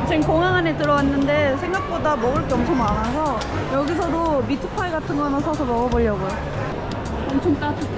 지금 공항 안에 들어왔는데 생각보다 먹을 게 엄청 많아서 여기서도 미트파이 같은 거 하나 사서 먹어보려고요. 엄청 따뜻해.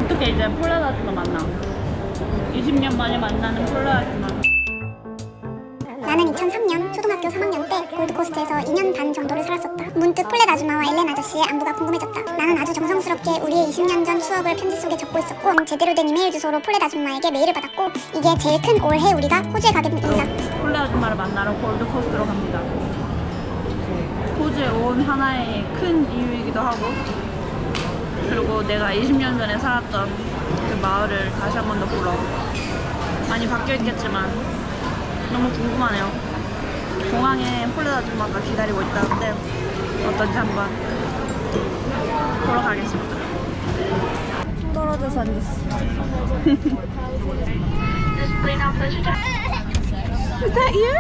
어떻게 이제 폴라다이트가 만나? 20년 만에 만나는 폴라다이트만. 나는 2003년 초등학교 3학년 때 골드코스트에서 2년 반 정도를 살았었다. 문득 폴렛 아줌마와 엘렌 아저씨의 안부가 궁금해졌다. 나는 아주 정성스럽게 우리의 20년 전 추억을 편지 속에 적고 있었고 제대로 된 이메일 주소로 폴렛 아줌마에게 메일을 받았고 이게 제일 큰 올해 우리가 호주에 가게 된 인사. 폴렛 아줌마를 만나러 골드코스트로 갑니다. 호주에 온 하나의 큰 이유이기도 하고 그리고 내가 20년 전에 살았던 그 마을을 다시 한 번 더 보러. 많이 바뀌어 있겠지만 너무 궁금하네요. 공항에 폴렛 아줌마가 기다리고 있다는데 어떤지 한번 보러 가겠습니다. 떨어져서 앉았어. Is that you?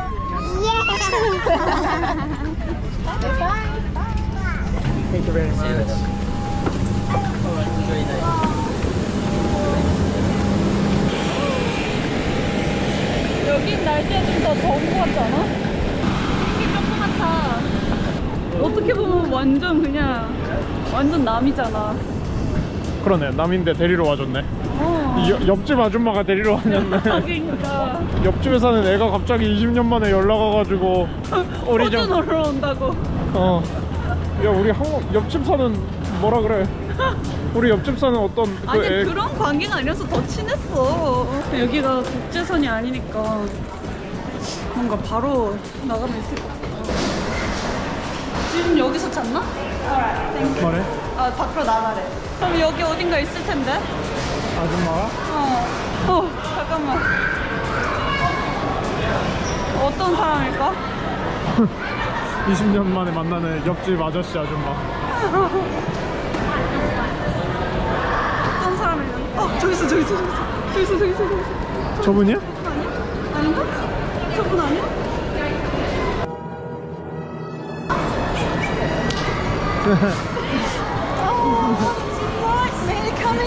Thank you very much. 여긴 날씨가 좀 더 더운 것 같지 않아? 이렇게 조그맣다. 어떻게 보면 완전 남이잖아. 그러네. 남인데 데리러 와줬네. 옆집 아줌마가 데리러 왔는데 그러니까 옆집에 사는 애가 갑자기 20년 만에 연락 와가지고 우리 호주 놀러 온다고. 야 우리 옆집 사는 뭐라 그래? 우리 옆집 사는 어떤 그 아니 애 그런 관계가 아니라서 더 친했어. 여기가 국제선이 아니니까 뭔가 바로 나가면 있을 것 같아. 지금 여기서 찾나? 말해? 아 밖으로 나가래. 그럼 여기 어딘가 있을 텐데? 아줌마가? 잠깐만. 어떤 사람일까? 20년 만에 만나는 옆집 아저씨 아줌마. 어떤 사람일까? 저기 있어. 저분이야? 아닌가? 저분 아니야?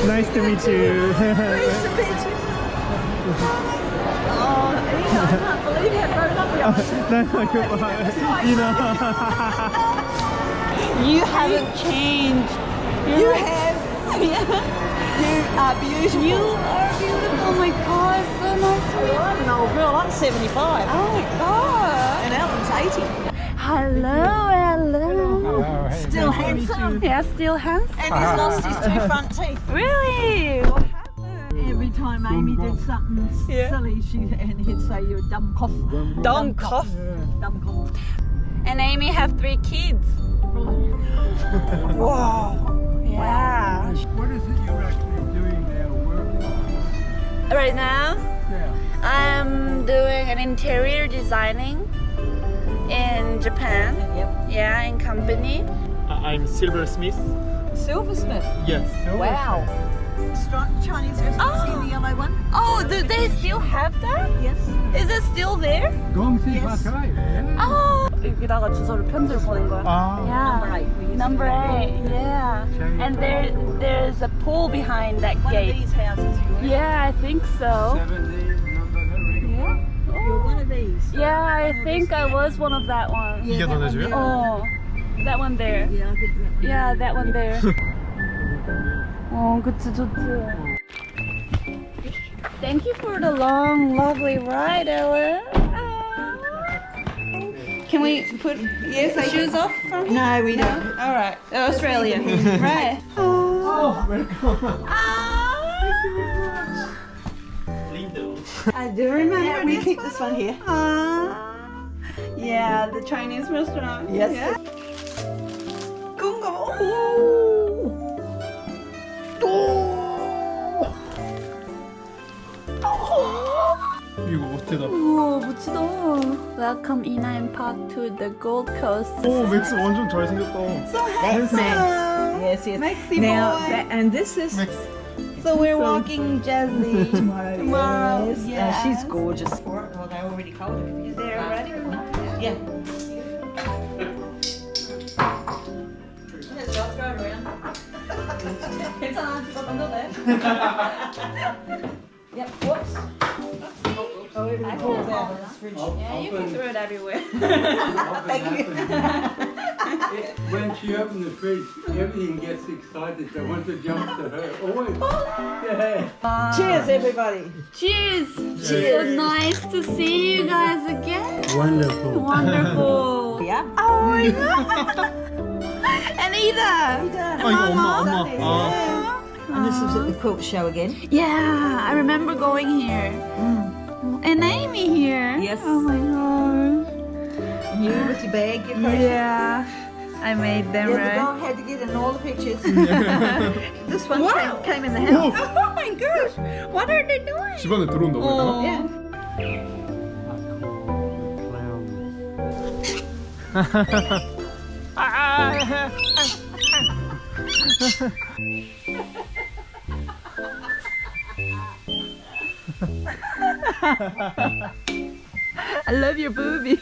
Nice to meet you. I can't believe you have grown up with You haven't changed. You have. You are beautiful. You are beautiful. Oh my God, so nice to meet you. I'm an old girl, I'm 75. Oh my God. And Alan's 80. Hello. Hello, hey, Still nice to meet handsome. you. Yeah, still handsome. And he's lost his 2 front teeth. Really? What happened? Every time Amy did something Yeah. silly, and he'd say, "You're a dumb cough." Dumb cough. Dumb cough. And Amy have 3 kids. Wow. Yeah. What is it you're actually doing there working? Right now, Yeah. I'm doing an interior designing in Japan. Yep. Yeah, in company. I'm Silversmith. Silversmith. Yes. Wow. Striped Chinese restaurant. Oh. See the yellow one? Oh, do they still have that? Yes. Is it still there? Gongsi Yes. Pattaya. Oh. 여기다가 주소를 편지를 보낸 거야. Ah. Number 8. We used to Number live 8. Yeah. Cherry And there's a pool behind that One of gate. these houses you were. Yeah, I think so. 70 number Yeah. You're one of these. Yeah, I think I was one of that one. Yeah, 이게 that 너네 one 집이야? there. Oh, that one there. Yeah, I think that one. Yeah, that one there. 그치, 좋지. Thank you for the long, lovely ride, Ellen. Can we put shoes off from here? No, we don't. All right, Australian. Right. Oh, welcome. I do remember we keep this one here. Yeah, the Chinese restaurant. Yes. Yeah. Gunga. 이거 못해다. 우와, 멋지다. Welcome Ina and Park to the Gold Coast. 오, 맥스 완전 잘생겼다. That's Max. Yes, yes. Maxi Now, boy. and this is 맥스. So we're walking Jazzy tomorrow. tomorrow. Yes. Yes. She's gorgeous. Well, they already told her. They're ready. Yeah. 괜찮아, 이거 던져도 돼. Yep. Whoops. everything falls out of this fridge. Yeah, you can throw it everywhere. Thank you. When she opens the fridge, everything gets excited. They want to jump to her. Always. Yeah. Cheers, everybody. Cheers! So nice to see you guys again. Wonderful. Wonderful. Yeah. Oh my god. And Ida. 아 이거 엄마. 아. And this was at the quilt show again. Yeah, I remember going here. And Amy here. Yes. Oh my god. And you with your bag, your purse. Yeah. I made them Yeah, the right. dog had to get in all the pictures. This one came in the house. Oh my gosh. What are they doing? 집안에 들어온다고 했나? Yeah. I love your boobies.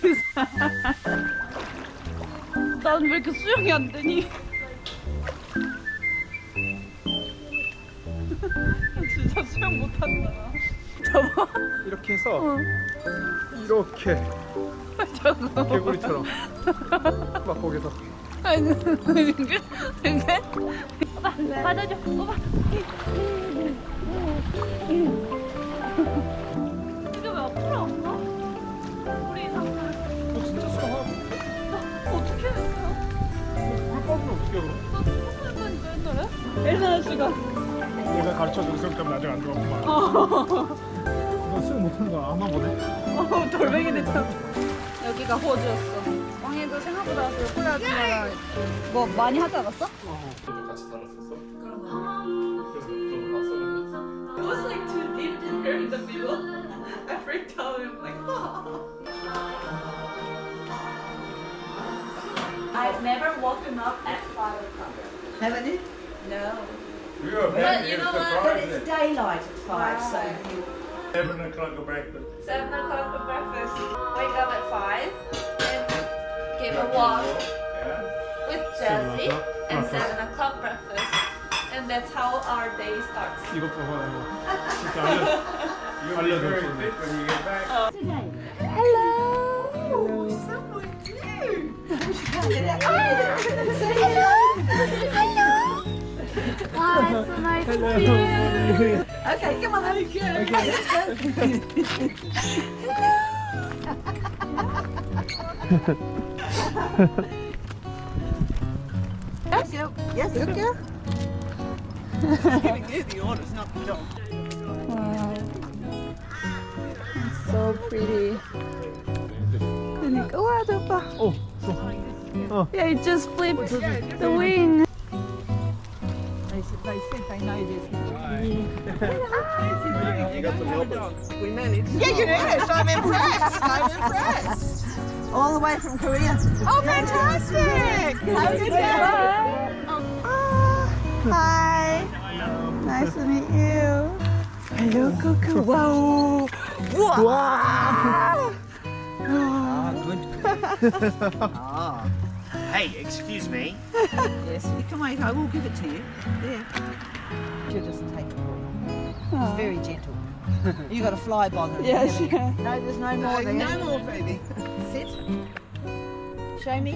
난 왜 이렇게 수영이 안 되니? 진짜 수영 못한다. 저거 이렇게 해서 이렇게 저거. 개구리처럼 막 거기서 받아줘. 오빠. 이게 왜 앞으로 안 가? 우리 상태 진짜 수영하고 어떻게 해야 돼요? 물 빠지면 어떻게 그럼? 엘사나 씨가. 내가 가르쳐준 수영점 아직 안 들어왔구만. 너 수영 못하는 거 아마 보네. 돌멩이 됐다. 여기가 호주였어. 왕이도 생각보다 그 호주 아줌마가 뭐 많이 하지 않았어? 같이 살았었어? It was like too deep to hear in the middle. I freaked out and I'm like, I've never woken up at 5 o'clock. Haven't you? No. We were But very you know what? But surprised. it's daylight at 5, so you... 7 o'clock go breakfast. 7 o'clock for breakfast. Wake up at 5 and give a walk Yeah. with Jessie and 7 o'clock breakfast. And that's how our day starts. 이것 봐봐 이거. 진짜 You'll be very fit when you get back. Hello. Hi, so nice to see you. Okay, come on then. Yes, yes, good girl. Wow. It's so pretty. 그러니까 와 저봐. Yeah, it just flipped the wing. They think they know this. You got some help us. Yeah, yes, I'm impressed. I'm impressed. All the way from Korea. Oh, fantastic! How did Hi. Nice to meet you. Hello, Coco. Wow. Wow. Hey, excuse me. Yes, you can wait. I will give it to you. There. She'll just take it for you. It's very gentle. You got to fly bother. Yes, haven't you? yeah. No, there's no more there. No more, baby. Sit. Show me.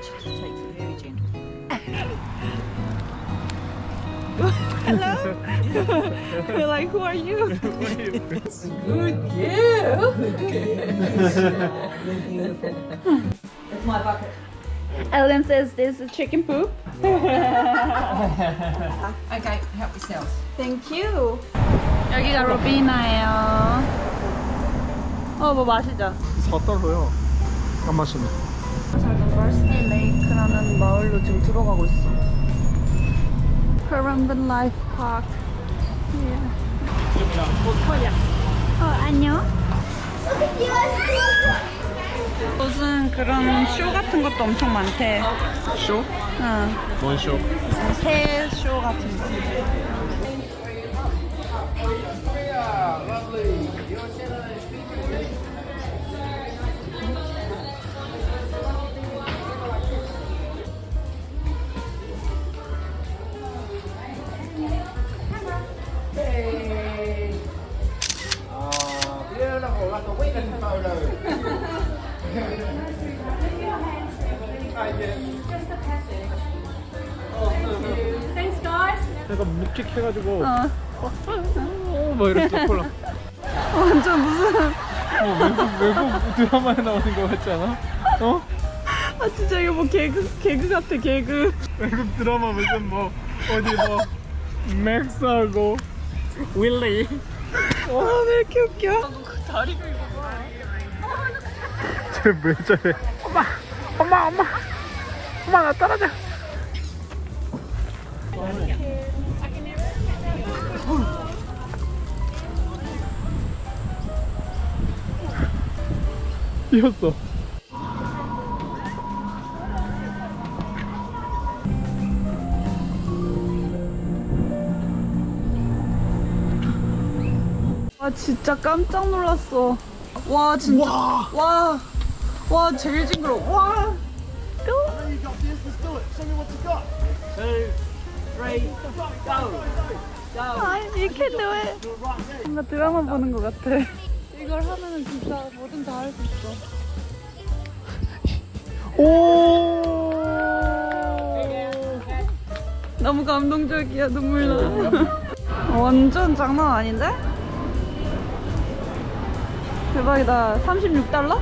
She just takes it very gentle. Hello. We're like, who are you? It's my bucket. Ellen says this is chicken poop. Okay, help yourself. Thank you. 여기가 로비나예요. 뭐 마시자. 4달러야. 안 마시네. 저는 버스티 레이크라는 마을로 지금 들어가고 있어. Currumbin Life Park. 안녕. 무슨 그런 쇼 같은 것도 엄청 많대. 쇼? 응. 뭔 쇼? 새 쇼 같은 거. 약간 묵직해가지고 어. 뭐 이랬어 콜라. 완전 무슨 외국 드라마에 나오는 거 같지 않아? 어? 아 진짜 이거 뭐 개그 같아 개그. 외국 드라마 무슨 뭐 어디 뭐 맥스하고 윌리. 아왜 이렇게 웃겨? 그 다리가 이거 봐. 쟤왜 저래? 엄마 나 떨어져. 뛰었어. 와 진짜 깜짝 놀랐어. 와 진짜. 와 제일 징그러워. 와. 아, you can do it. 뭔가 드라마 보는 것 같아. 이걸 하면은 진짜 뭐든 다 할 수 있어. 오. 너무 감동적이야. 눈물 나. 완전 장난 아닌데? 대박이다. 36달러?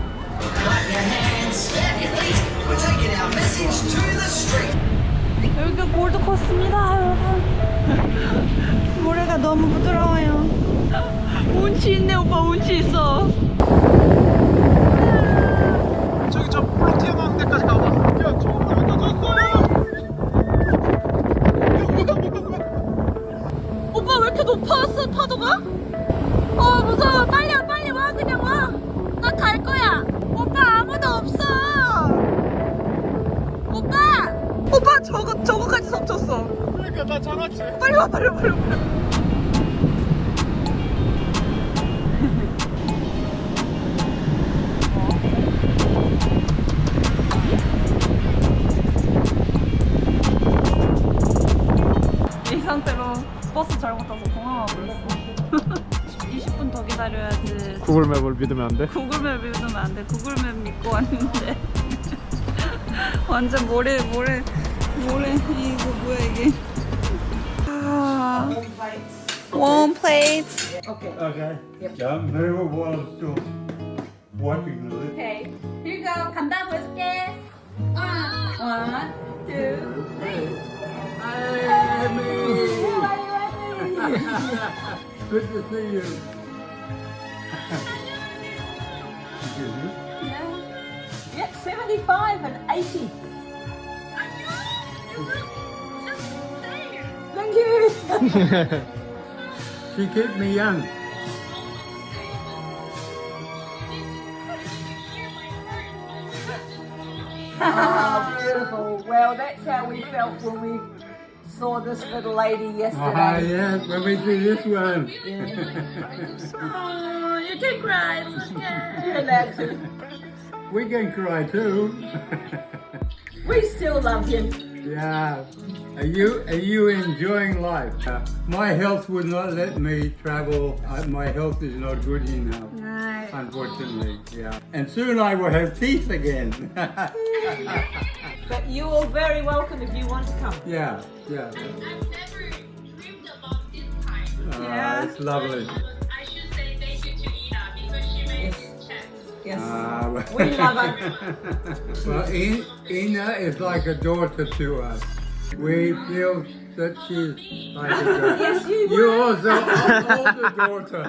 여기가 골드코스트입니다, 여러분. 모래가 너무 부드러워요. 운치 있네, 오빠. 운치 있어. 저기 저 볼록 튀어나오는 데까지 가봐. 야 저거 넘어졌어. 오빠 왜 이렇게 높았어, 파도가? 무서워. 빨리 와, 그냥 와. 나 갈 거야. 오빠 아무도 없어. 오빠 저거까지 덮쳤어. 그러니까 나 잡았지. 빨리 와. 이 상태로 버스 잘못 타서 공항 와버렸어. 20분 더 기다려야지. 구글맵을 믿으면 안 돼? 구글맵 믿으면 안 돼. 구글맵 믿고 왔는데 완전 모래 이거 뭐야 이게? Warm plates. Okay. Yeah, I'm very well still watching this. Okay. Here you go. 간다 보여줄게. One, two, three. Good to see you. Yep, 75 and 80. Thank you. She keeps me young. Oh, beautiful. Well, that's how we felt when we saw this little lady yesterday. Yes, when we see this one. Oh, you can cry. It's okay. You're allowed to. We can cry too. We still love you. Yeah. Are you enjoying life? My health would not let me travel. My health is not good enough, unfortunately. Yeah. And soon I will have teeth again. But you are very welcome if you want to come. Yeah. I've never dreamed about this time. Yeah. It's lovely. I should say thank you to Ina because she made this chance. Yes. We love her. Well, Ina is like a daughter to us. We feel that she's like a daughter. Yes, you You also are the daughter.